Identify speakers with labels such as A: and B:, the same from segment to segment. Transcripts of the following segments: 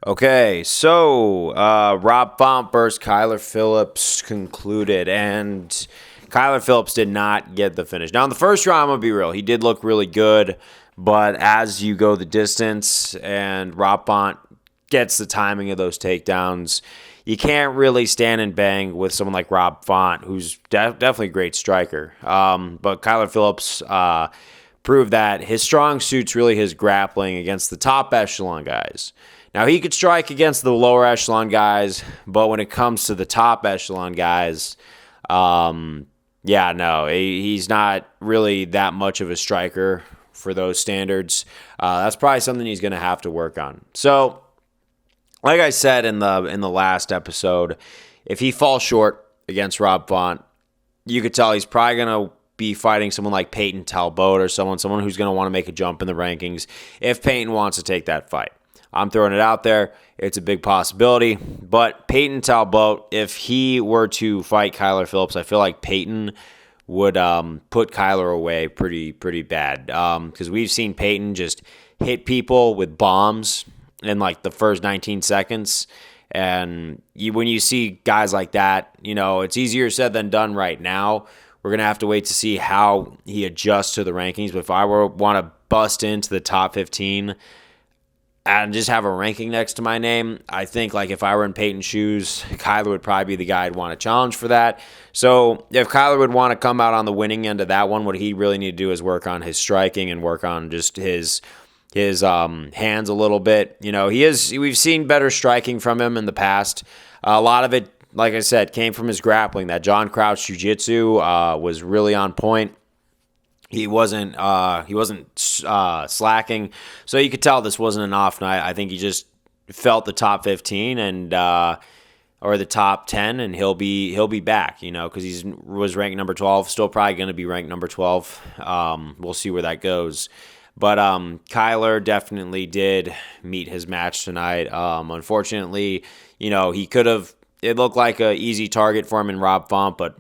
A: Okay, so Rob Font versus Kyler Phillips concluded, and Kyler Phillips did not get the finish. Now, in the first round, I'm going to be real. He did look really good, but as you go the distance and Rob Font gets the timing of those takedowns, you can't really stand and bang with someone like Rob Font, who's definitely a great striker. But Kyler Phillips proved that his strong suit's really his grappling against the top echelon guys. Now, he could strike against the lower echelon guys, but when it comes to the top echelon guys, he's not really that much of a striker for those standards. That's probably something he's going to have to work on. So, like I said in the last episode, if he falls short against Rob Font, you could tell he's probably going to be fighting someone like Peyton Talbot or someone who's going to want to make a jump in the rankings if Peyton wants to take that fight. I'm throwing it out there. It's a big possibility. But Peyton Talbot, if he were to fight Kyler Phillips, I feel like Peyton would put Kyler away pretty bad. Because we've seen Peyton just hit people with bombs in like the first 19 seconds. And when you see guys like that, it's easier said than done right now. We're going to have to wait to see how he adjusts to the rankings. But if I want to bust into the top 15 and just have a ranking next to my name, I think like if I were in Peyton's shoes, Kyler would probably be the guy I'd want to challenge for that. So if Kyler would want to come out on the winning end of that one, what he really need to do is work on his striking and work on just his hands a little bit. We've seen better striking from him in the past. A lot of it, like I said, came from his grappling. That John Crouch jiu-jitsu was really on point. He wasn't slacking, so you could tell this wasn't an off night. I think he just felt the top 15 and or the top 10, and he'll be back. Because he was ranked number 12, still probably going to be ranked number 12. We'll see where that goes. But Kyler definitely did meet his match tonight. Unfortunately, he could have. It looked like an easy target for him in Rob Font, but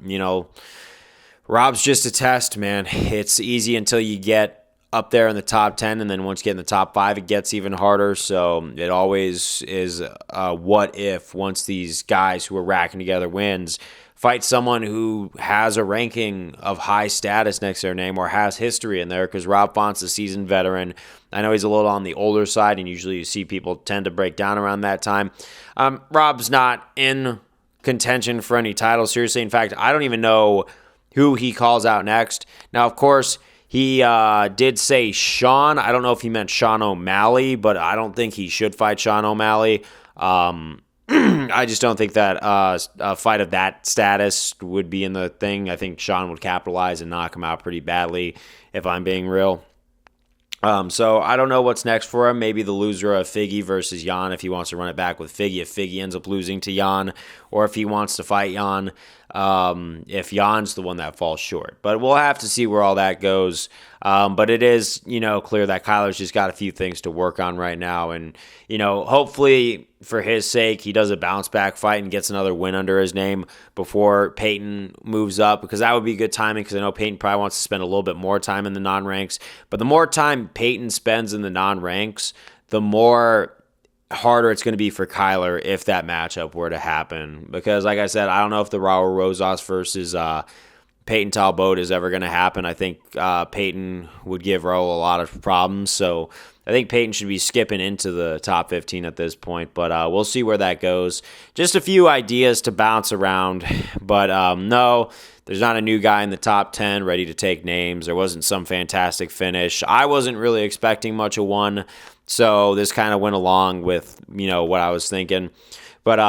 A: Rob's just a test, man. It's easy until you get up there in the top 10, and then once you get in the top 5, it gets even harder. So it always is what if once these guys who are racking together wins fight someone who has a ranking of high status next to their name or has history in there, because Rob Font's a seasoned veteran. I know he's a little on the older side, and usually you see people tend to break down around that time. Rob's not in contention for any title, seriously. In fact, I don't even know who he calls out next. Now, of course, he did say Sean. I don't know if he meant Sean O'Malley, but I don't think he should fight Sean O'Malley. I just don't think that a fight of that status would be in the thing. I think Sean would capitalize and knock him out pretty badly, if I'm being real. So I don't know what's next for him. Maybe the loser of Figgy versus Jan if he wants to run it back with Figgy. If Figgy ends up losing to Jan, or if he wants to fight Jan, if Jan's the one that falls short. But we'll have to see where all that goes. But it is, clear that Kyler's just got a few things to work on right now. And, hopefully for his sake, he does a bounce back fight and gets another win under his name before Peyton moves up, because that would be good timing, because I know Peyton probably wants to spend a little bit more time in the non-ranks. But the more time Peyton spends in the non-ranks, the more harder it's going to be for Kyler if that matchup were to happen. Because, like I said, I don't know if the Raul Rosas versus Peyton Talbot is ever going to happen. I think Peyton would give Raul a lot of problems. So I think Peyton should be skipping into the top 15 at this point. But we'll see where that goes. Just a few ideas to bounce around. But no, there's not a new guy in the top 10 ready to take names. There wasn't some fantastic finish. I wasn't really expecting much of one. So this kind of went along with, what I was thinking. But,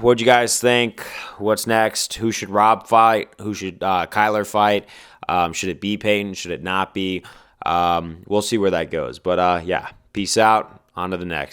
A: what'd you guys think? What's next? Who should Rob fight? Who should Kyler fight? Should it be Peyton? Should it not be? We'll see where that goes. But, peace out. On to the next.